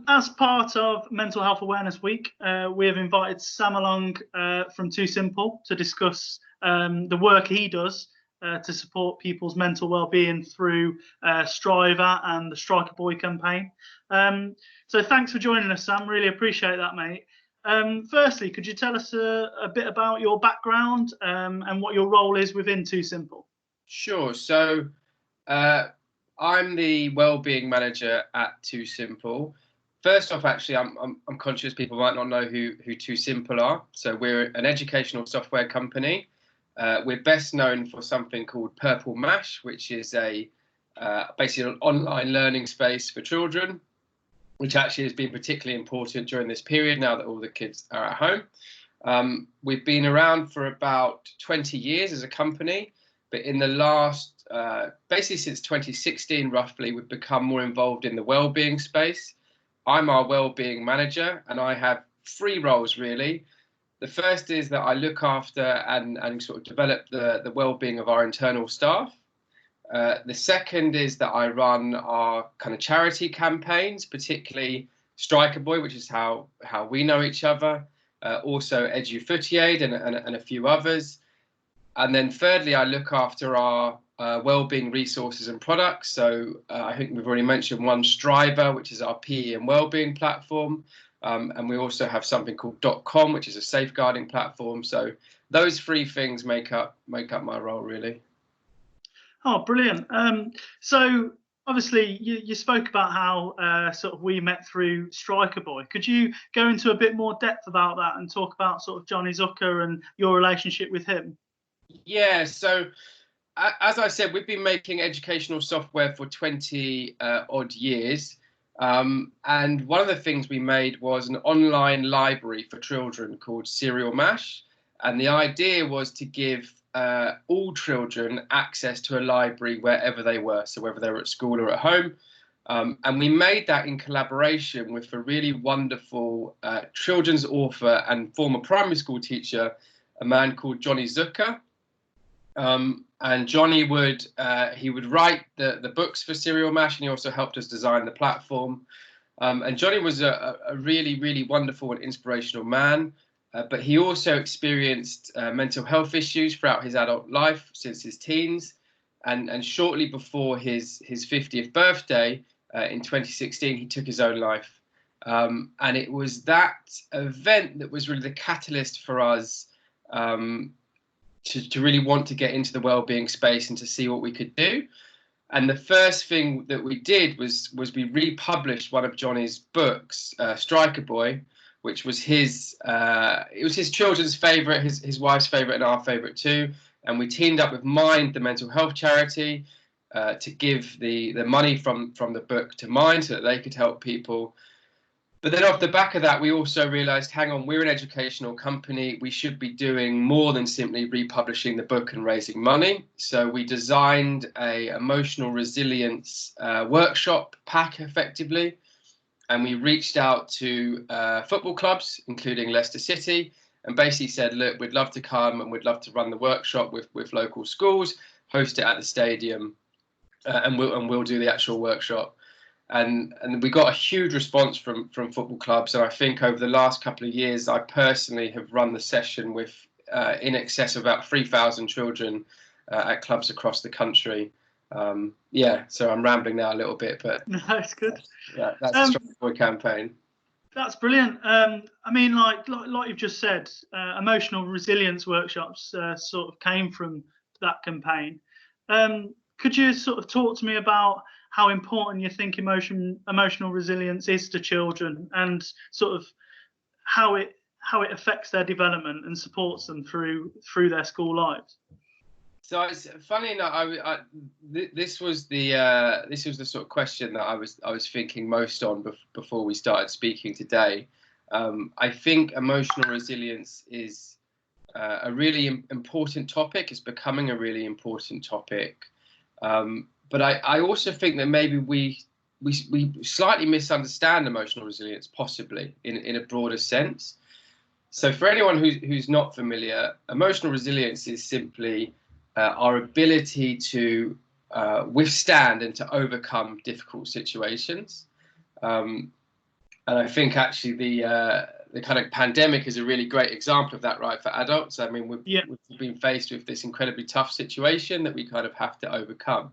As part of Mental Health Awareness Week, we have invited Sam along from 2Simple to discuss the work he does to support people's mental well-being through Striver and the Striker Boy campaign. So thanks for joining us, Sam. Really appreciate that, mate. Firstly, could you tell us a bit about your background and what your role is within 2Simple? Sure. So I'm the Wellbeing Manager at 2Simple. First off, actually, I'm conscious people might not know who 2Simple are. So we're an educational software company. We're best known for something called Purple Mash, which is basically an online learning space for children, which actually has been particularly important during this period now that all the kids are at home. We've been around for about 20 years as a company, but in the last, basically since 2016 roughly, we've become more involved in the wellbeing space. I'm our wellbeing manager, and I have three roles really. The first is that I look after and sort of develop the well-being of our internal staff. The second is that I run our kind of charity campaigns, particularly Striker Boy, which is how we know each other, also Edu Footy Aid and a few others. And then thirdly, I look after our wellbeing resources and products. So I think we've already mentioned one, Striver, which is our PE and wellbeing platform. And we also have something called .com, which is a safeguarding platform. So those three things make up my role, really. Oh, brilliant. So obviously you spoke about how sort of we met through Striker Boy. Could you go into a bit more depth about that and talk about sort of Johnny Zucker and your relationship with him? Yeah, so as I said, we've been making educational software for 20 odd years. And one of the things we made was an online library for children called Serial Mash. And the idea was to give all children access to a library wherever they were, so whether they were at school or at home. And we made that in collaboration with a really wonderful children's author and former primary school teacher, a man called Johnny Zucker. And Johnny would write the books for Serial Mash, and he also helped us design the platform. And Johnny was a really, really wonderful and inspirational man, but he also experienced mental health issues throughout his adult life since his teens. And shortly before his 50th birthday in 2016, he took his own life. And it was that event that was really the catalyst for us to really want to get into the wellbeing space and to see what we could do. And the first thing that we did was we republished one of Johnny's books, Striker Boy, which was his children's favourite, his wife's favourite, and our favourite too. And we teamed up with Mind, the mental health charity, to give the money from the book to Mind so that they could help people. But then off the back of that, we also realised, hang on, we're an educational company. We should be doing more than simply republishing the book and raising money. So we designed a emotional resilience workshop pack, effectively. And we reached out to football clubs, including Leicester City, and basically said, look, we'd love to come and we'd love to run the workshop with local schools, host it at the stadium, and we'll do the actual workshop. And we got a huge response from football clubs. And I think over the last couple of years, I personally have run the session with in excess of about 3,000 children at clubs across the country. Yeah, so I'm rambling now a little bit, but no, it's good. Yeah, that's a Striker Boy campaign. That's brilliant. I mean, like you've just said, emotional resilience workshops sort of came from that campaign. Could you sort of talk to me about how important you think emotional resilience is to children, and sort of how it affects their development and supports them through their school lives? So it's funny enough. This was the sort of question that I was thinking most on before we started speaking today. I think emotional resilience is a really important topic. It's becoming a really important topic. But I also think that maybe we slightly misunderstand emotional resilience, possibly in a broader sense. So for anyone who's not familiar, emotional resilience is simply our ability to withstand and to overcome difficult situations. And I think actually the kind of pandemic is a really great example of that, right? For adults, I mean, we've been faced with this incredibly tough situation that we kind of have to overcome.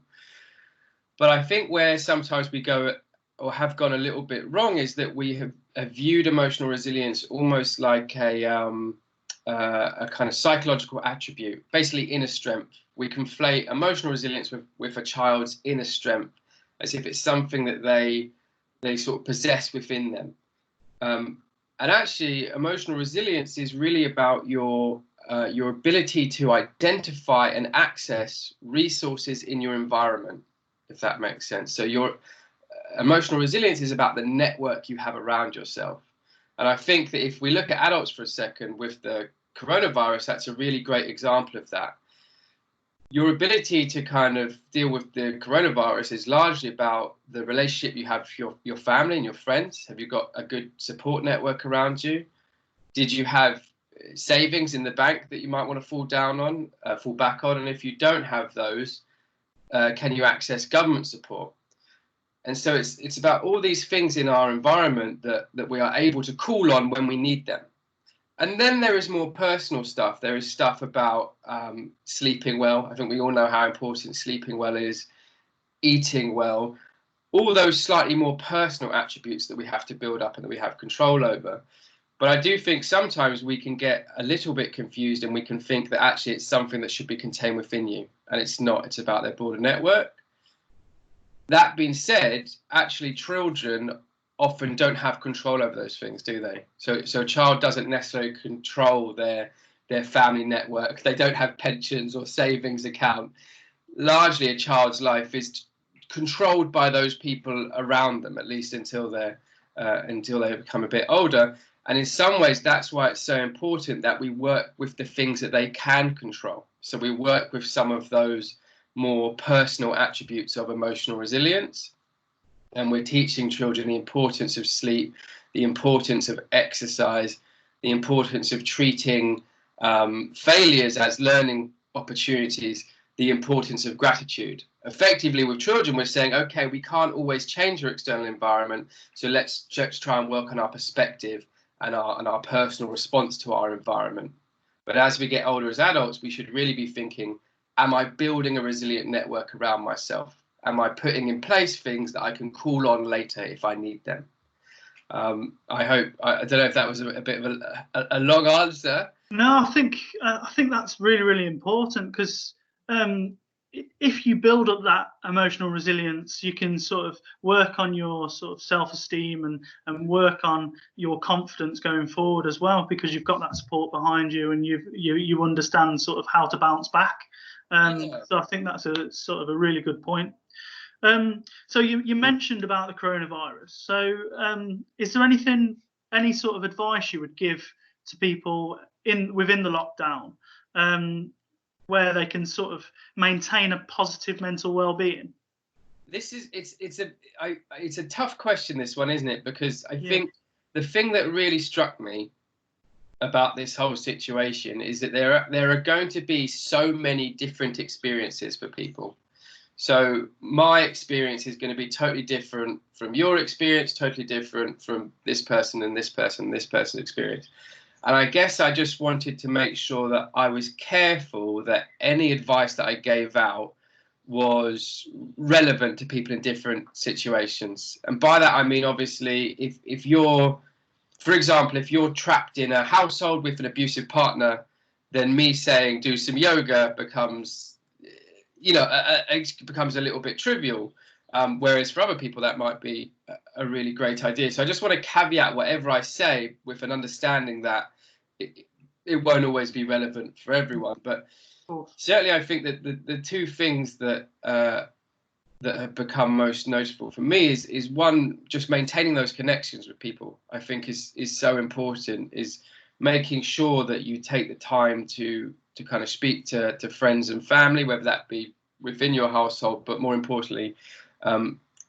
But I think where sometimes we go or have gone a little bit wrong is that we have viewed emotional resilience almost like a kind of psychological attribute, basically inner strength. We conflate emotional resilience with a child's inner strength, as if it's something that they sort of possess within them. And actually, emotional resilience is really about your ability to identify and access resources in your environment, if that makes sense. So your emotional resilience is about the network you have around yourself. And I think that if we look at adults for a second with the coronavirus, that's a really great example of that. Your ability to kind of deal with the coronavirus is largely about the relationship you have with your family and your friends. Have you got a good support network around you? Did you have savings in the bank that you might want to fall back on? And if you don't have those, can you access government support? And so it's about all these things in our environment that we are able to call on when we need them. And then there is more personal stuff. There is stuff about sleeping well. I think we all know how important sleeping well is, eating well, all those slightly more personal attributes that we have to build up and that we have control over. But I do think sometimes we can get a little bit confused and we can think that actually it's something that should be contained within you. And it's not. It's about their broader network. That being said, actually children often don't have control over those things, do they? So a child doesn't necessarily control their family network. They don't have pensions or savings account. Largely a child's life is controlled by those people around them, at least until they become a bit older. And in some ways, that's why it's so important that we work with the things that they can control. So we work with some of those more personal attributes of emotional resilience. And we're teaching children the importance of sleep, the importance of exercise, the importance of treating failures as learning opportunities, the importance of gratitude. Effectively, with children, we're saying, okay, we can't always change your external environment, so let's try and work on our perspective and our personal response to our environment. But as we get older as adults, we should really be thinking, am I building a resilient network around myself? Am I putting in place things that I can call on later if I need them? I don't know if that was a bit of a long answer. No, I think that's really, really important, because if you build up that emotional resilience, you can sort of work on your sort of self-esteem and work on your confidence going forward as well, because you've got that support behind you and you understand sort of how to bounce back. So I think that's a sort of a really good point. So you mentioned about the coronavirus. So is there any sort of advice you would give to people within the lockdown, where they can sort of maintain a positive mental well-being? It's a tough question, this one, isn't it? Because I think the thing that really struck me about this whole situation is that there are going to be so many different experiences for people. So my experience is going to be totally different from your experience, totally different from this person and this person and this person's experience. And I guess I just wanted to make sure that I was careful that any advice that I gave out was relevant to people in different situations. And by that, I mean, obviously, if you're, for example, if you're trapped in a household with an abusive partner, then me saying do some yoga becomes becomes a little bit trivial, whereas for other people that might be a really great idea. So I just want to caveat whatever I say with an understanding that it won't always be relevant for everyone. But certainly I think that the two things that have become most notable for me is one, just maintaining those connections with people. I think is so important, is making sure that you take the time to kind of speak to friends and family, whether that be within your household, but more importantly,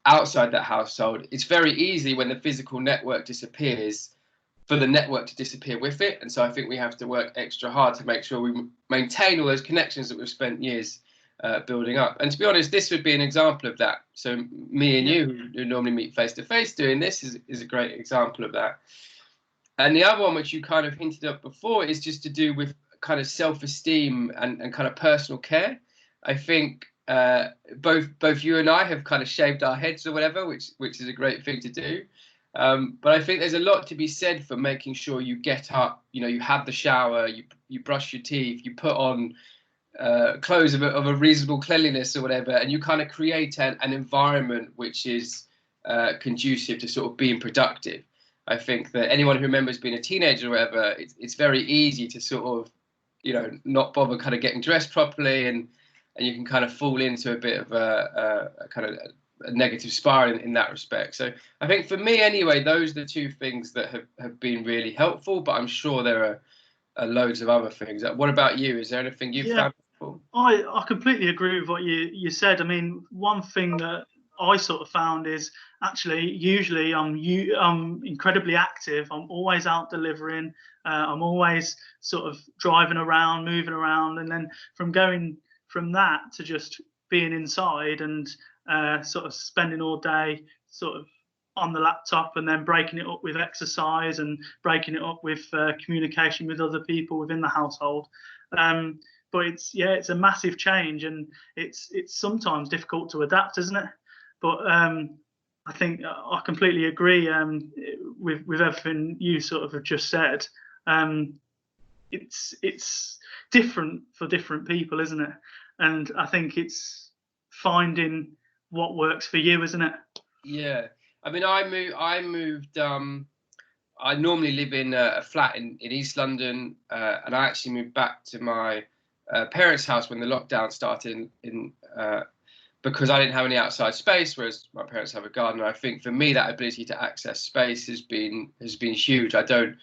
outside that household. It's very easy when the physical network disappears for the network to disappear with it. And so I think we have to work extra hard to make sure we maintain all those connections that we've spent years building up. And to be honest, this would be an example of that. So me and you, who normally meet face to face, doing this is a great example of that. And the other one, which you kind of hinted at before, is just to do with kind of self-esteem and kind of personal care. I think both you and I have kind of shaved our heads or whatever, which is a great thing to do. But I think there's a lot to be said for making sure you get up, you have the shower, you brush your teeth, you put on clothes of a reasonable cleanliness or whatever, and you kind of create an environment which is conducive to sort of being productive. I think that anyone who remembers being a teenager or whatever, it's very easy to sort of, not bother kind of getting dressed properly, and you can kind of fall into a bit of a kind of a negative spiral in that respect. So I think for me anyway, those are the two things that have been really helpful, but I'm sure there are loads of other things. What about you? Is there anything you've found helpful? I completely agree with what you said. I mean, one thing that I sort of found is actually usually I'm incredibly active. I'm always out delivering. I'm always sort of driving around, moving around, and then going from that to just being inside and sort of spending all day sort of on the laptop, and then breaking it up with exercise and breaking it up with communication with other people within the household. But it's a massive change, and it's sometimes difficult to adapt, isn't it? But I think I completely agree with everything you sort of have just said. It's different for different people, isn't it? And I think it's finding what works for you, isn't it? Yeah, I mean, I moved. I normally live in a flat in East London, and I actually moved back to my parents' house when the lockdown started because I didn't have any outside space, whereas my parents have a garden. I think for me that ability to access space has been huge. I'm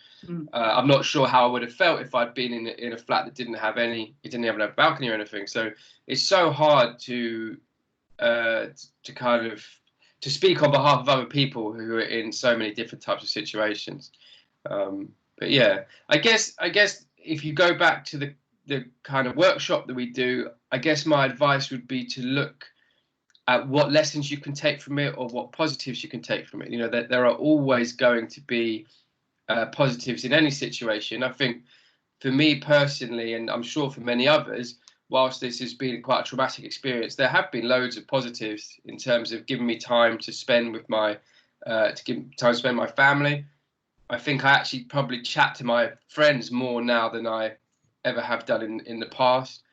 not sure how I would have felt if I'd been in a flat that didn't have a balcony or anything. So it's so hard to speak on behalf of other people who are in so many different types of situations. But yeah, I guess if you go back to the kind of workshop that we do, I guess my advice would be to look at what lessons you can take from it or what positives you can take from it. That there are always going to be positives in any situation. I think for me personally, and I'm sure for many others, whilst this has been quite a traumatic experience, there have been loads of positives in terms of giving me time to spend with my family. I think I actually probably chat to my friends more now than I ever have done in the past.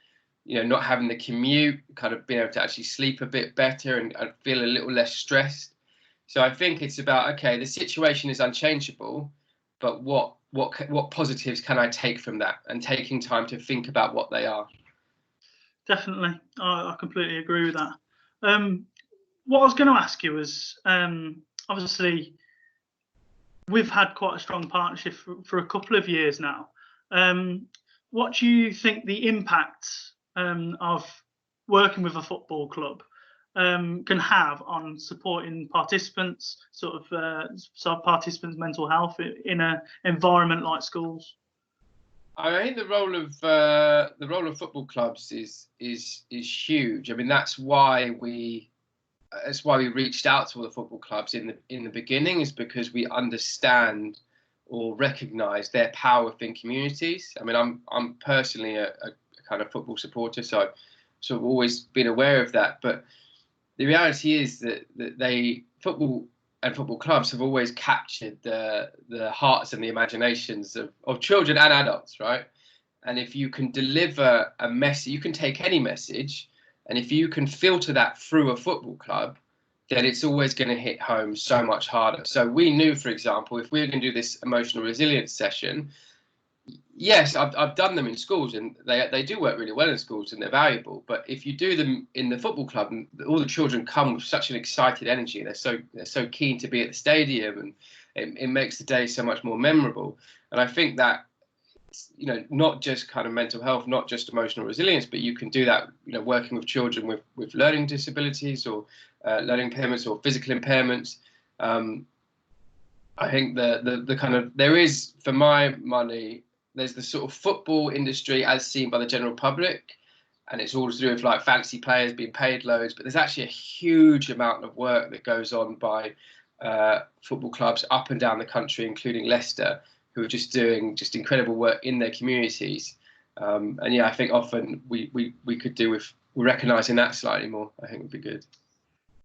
Not having the commute, kind of being able to actually sleep a bit better and feel a little less stressed. So I think it's about, okay, the situation is unchangeable, but what positives can I take from that, and taking time to think about what they are. Definitely, I completely agree with that. What I was going to ask you was, obviously, we've had quite a strong partnership for a couple of years now. What do you think the impact of working with a football club can have on supporting participants, participants' mental health in an environment like schools? I think the role of football clubs is huge. I mean, that's why we reached out to all the football clubs in the beginning, is because we understand or recognise their power within communities. I mean, I'm personally a kind of football supporter, so I've sort of always been aware of that. But the reality is that football and football clubs have always captured the hearts and the imaginations of children and adults, right? And if you can deliver a message, you can take any message, and if you can filter that through a football club, then it's always going to hit home so much harder. So we knew, for example, if we were going to do this emotional resilience session, yes, I've done them in schools, and they do work really well in schools, and they're valuable. But if you do them in the football club, all the children come with such an excited energy. They're so keen to be at the stadium, and it makes the day so much more memorable. And I think that, not just kind of mental health, not just emotional resilience, but you can do that, working with children with learning disabilities or learning impairments or physical impairments. I think the kind of, there is, for my money, there's the sort of football industry as seen by the general public, and it's all to do with like fancy players being paid loads, but there's actually a huge amount of work that goes on by football clubs up and down the country, including Leicester, who are just doing just incredible work in their communities. And yeah, I think often we could do with recognising that slightly more. I think would be good.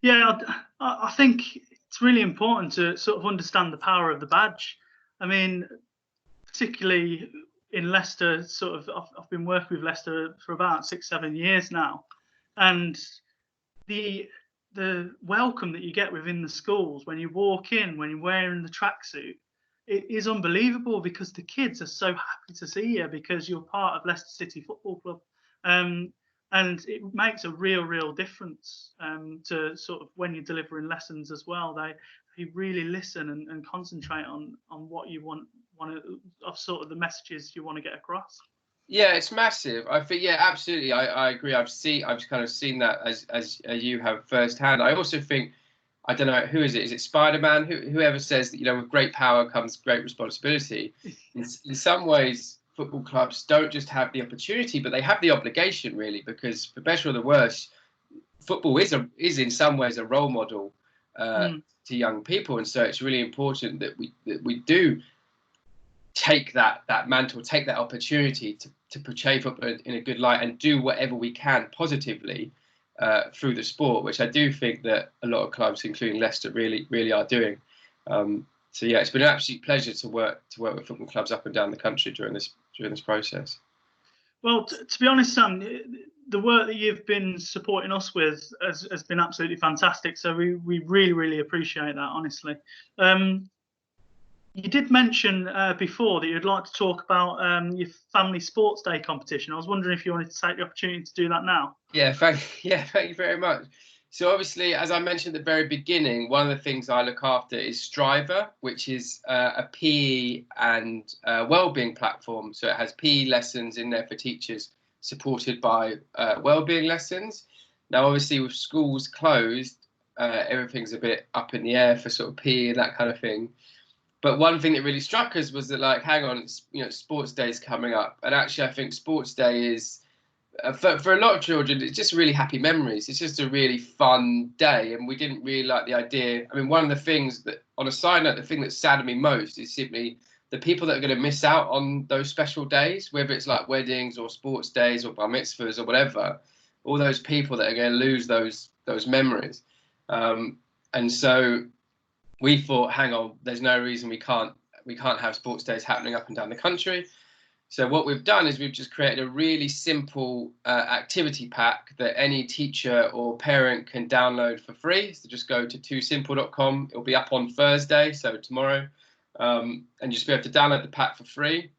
Yeah, I think it's really important to sort of understand the power of the badge. I mean, particularly in Leicester, sort of, I've been working with Leicester for about 6-7 years now, and the welcome that you get within the schools when you walk in, when you're wearing the tracksuit, it is unbelievable, because the kids are so happy to see you because you're part of Leicester City Football Club. And it makes a real difference to sort of when you're delivering lessons as well. They really listen and concentrate on what you want of sort of the messages you want to get across. Yeah, it's massive. I think, yeah, absolutely. I agree. I've kind of seen that as you have firsthand. I also think, I don't know, who is it? Is it Spider-Man? Whoever says that, you know, with great power comes great responsibility. In some ways, football clubs don't just have the opportunity, but they have the obligation, really, because for better or the worse, football is in some ways a role model to young people, and so it's really important that we do take that mantle, take that opportunity to portray football in a good light and do whatever we can positively through the sport, which I do think that a lot of clubs, including Leicester, really are doing. So yeah, it's been an absolute pleasure to work with football clubs up and down the country during this process. Well, to be honest, Sam, the work that you've been supporting us with has been absolutely fantastic. So we really appreciate that, honestly. You did mention before that you'd like to talk about your family sports day competition. I was wondering if you wanted to take the opportunity to do that now. Yeah, thank you very much. So obviously, as I mentioned at the very beginning, one of the things I look after is Striver, which is a PE and wellbeing platform. So it has PE lessons in there for teachers, supported by wellbeing lessons. Now, obviously, with schools closed, everything's a bit up in the air for sort of PE and that kind of thing. But one thing that really struck us was that, like, hang on, Sports Day is coming up, and actually, I think Sports Day is for a lot of children, it's just really happy memories. It's just a really fun day, and we didn't really like the idea. I mean, one of the things that, on a side note, the thing that saddened me most is simply the people that are going to miss out on those special days, whether it's like weddings or sports days or bar mitzvahs or whatever. All those people that are going to lose those memories, and so we thought, hang on, there's no reason we can't have sports days happening up and down the country. So what we've done is we've just created a really simple activity pack that any teacher or parent can download for free. So just go to 2simple.com. It'll be up on Thursday, so tomorrow, and just be able to download the pack for free.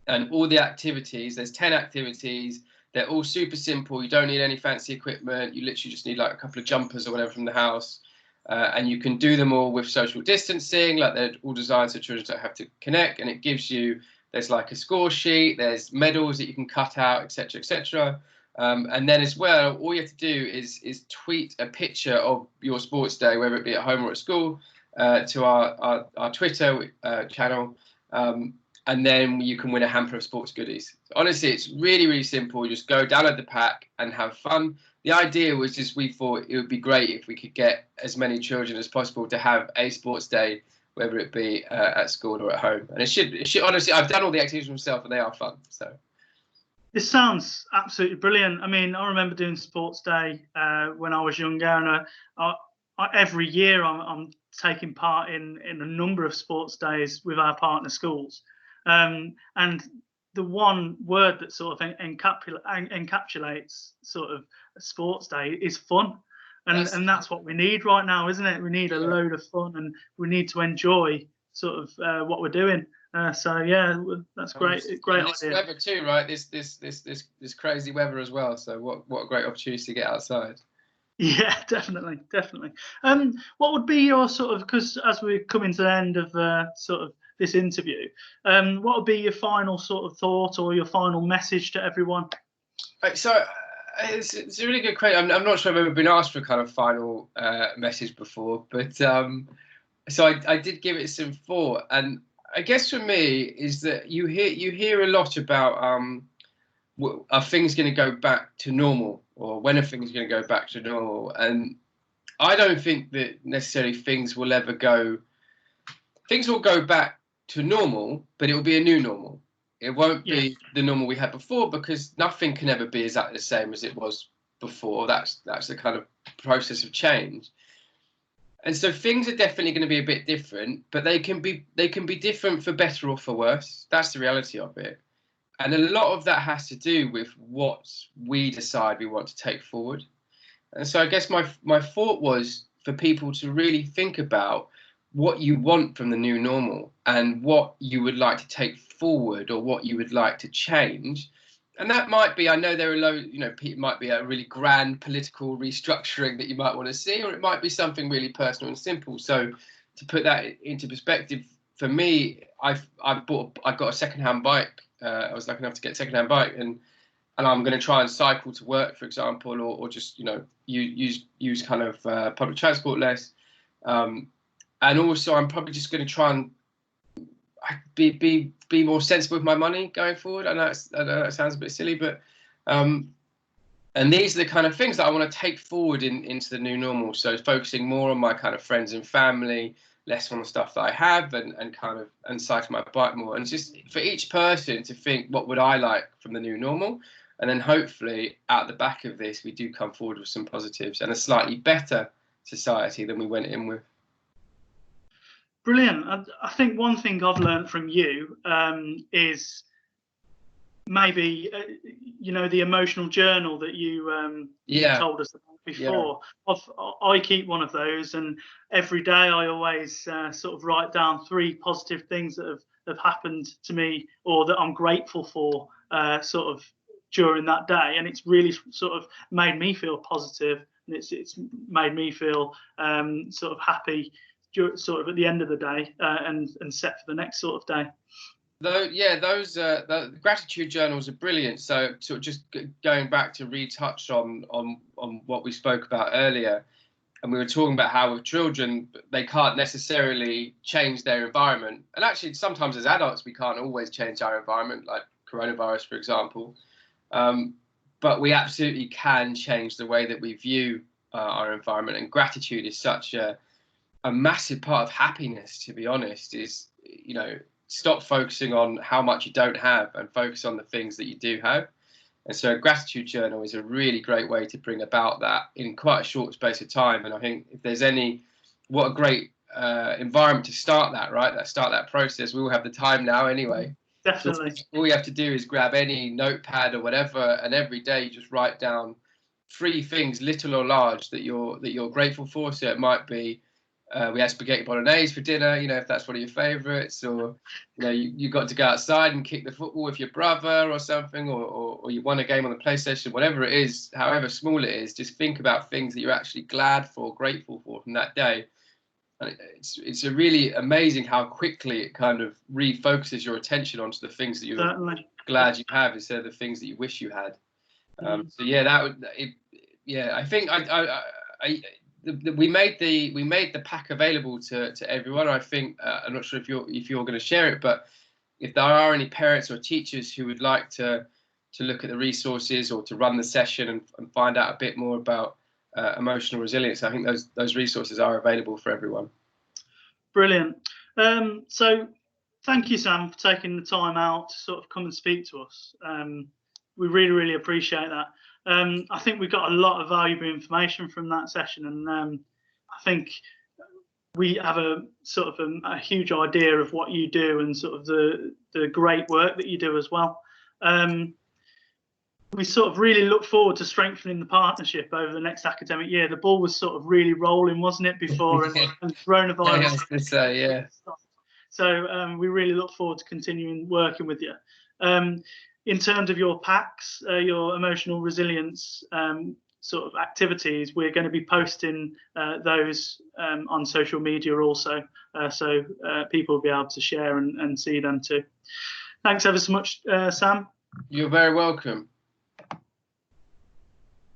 And all the activities, there's 10 activities. They're all super simple. You don't need any fancy equipment. You literally just need like a couple of jumpers or whatever from the house. And you can do them all with social distancing, like they're all designed so children don't have to connect. And it gives you, there's like a score sheet, there's medals that you can cut out, etc., etc. And then as well, all you have to do is tweet a picture of your sports day, whether it be at home or at school, to our Twitter channel. And then you can win a hamper of sports goodies. Honestly, it's really simple. You just go download the pack and have fun. The idea was just, we thought it would be great if we could get as many children as possible to have a sports day, whether it be at school or at home. And it should honestly, I've done all the activities myself and they are fun. So this sounds absolutely brilliant. I mean, I remember doing sports day when I was younger, and every year I'm taking part in a number of sports days with our partner schools. And the one word that sort of encapsulates sort of a sports day is fun. And that's what we need right now, isn't it? We need a load of fun, and we need to enjoy sort of what we're doing. So yeah, that's great. Great idea. This weather too, right? This crazy weather as well. So what a great opportunity to get outside. Yeah, definitely. What would be your sort of, because as we're coming to the end of sort of this interview, what would be your final sort of thought or your final message to everyone? So it's a really good question. I'm not sure I've ever been asked for a kind of final message before, but so I did give it some thought, and I guess for me is that you hear a lot about are things going to go back to normal, or when are things going to go back to normal? And I don't think that necessarily things will go back to normal, but it will be a new normal. It won't be the normal we had before, because nothing can ever be exactly the same as it was before. That's the kind of process of change. And so things are definitely going to be a bit different, but they can be different for better or for worse. That's the reality of it. And a lot of that has to do with what we decide we want to take forward. And so I guess my thought was for people to really think about what you want from the new normal and what you would like to take forward, or what you would like to change. And that might be, I know there are it might be a really grand political restructuring that you might want to see, or it might be something really personal and simple. So to put that into perspective, for me, I got a secondhand bike. I was lucky enough to get a secondhand bike, and I'm going to try and cycle to work, for example, or just use kind of public transport less. And also, I'm probably just going to try and be more sensible with my money going forward. I know that sounds a bit silly, but and these are the kind of things that I want to take forward into the new normal. So focusing more on my kind of friends and family, less on the stuff that I have, and cycle my bike more. And just for each person to think, what would I like from the new normal? And then hopefully out the back of this, we do come forward with some positives and a slightly better society than we went in with. Brilliant. I think one thing I've learned from you is maybe the emotional journal that you told us about before. I keep one of those, and every day I always sort of write down 3 positive things that have happened to me, or that I'm grateful for sort of during that day, and it's really sort of made me feel positive, and it's made me feel sort of happy sort of at the end of the day, and set for the next sort of day. Those the gratitude journals are brilliant. So sort of just going back to retouch on what we spoke about earlier, and we were talking about how with children, they can't necessarily change their environment, and actually sometimes as adults we can't always change our environment, like coronavirus, for example, but we absolutely can change the way that we view our environment. And gratitude is such a massive part of happiness, to be honest. Is stop focusing on how much you don't have and focus on the things that you do have. And so a gratitude journal is a really great way to bring about that in quite a short space of time. And I think if there's what a great environment to start that process. We all have the time now anyway. Definitely. So all you have to do is grab any notepad or whatever, and every day you just write down 3 things, little or large, that you're grateful for. So it might be we had spaghetti bolognese for dinner, if that's one of your favorites, or you got to go outside and kick the football with your brother or something, or you won a game on the PlayStation, whatever it is, however small it is. Just think about things that you're actually glad for, grateful for from that day. And it's a really amazing how quickly it kind of refocuses your attention onto the things that you're glad you have, instead of the things that you wish you had. So I think we made the pack available to everyone. I think I'm not sure if you're going to share it, but if there are any parents or teachers who would like to look at the resources or to run the session and find out a bit more about emotional resilience, I think those resources are available for everyone. Brilliant. So thank you, Sam, for taking the time out to sort of come and speak to us. We really, really appreciate that. I think we got a lot of valuable information from that session, and I think we have a sort of a huge idea of what you do and sort of the great work that you do as well. We sort of really look forward to strengthening the partnership over the next academic year. The ball was sort of really rolling, wasn't it, before and coronavirus? I was going to say, yeah. So we really look forward to continuing working with you. In terms of your packs, your emotional resilience sort of activities, we're going to be posting those on social media also, so people will be able to share and see them too. Thanks ever so much, Sam. You're very welcome.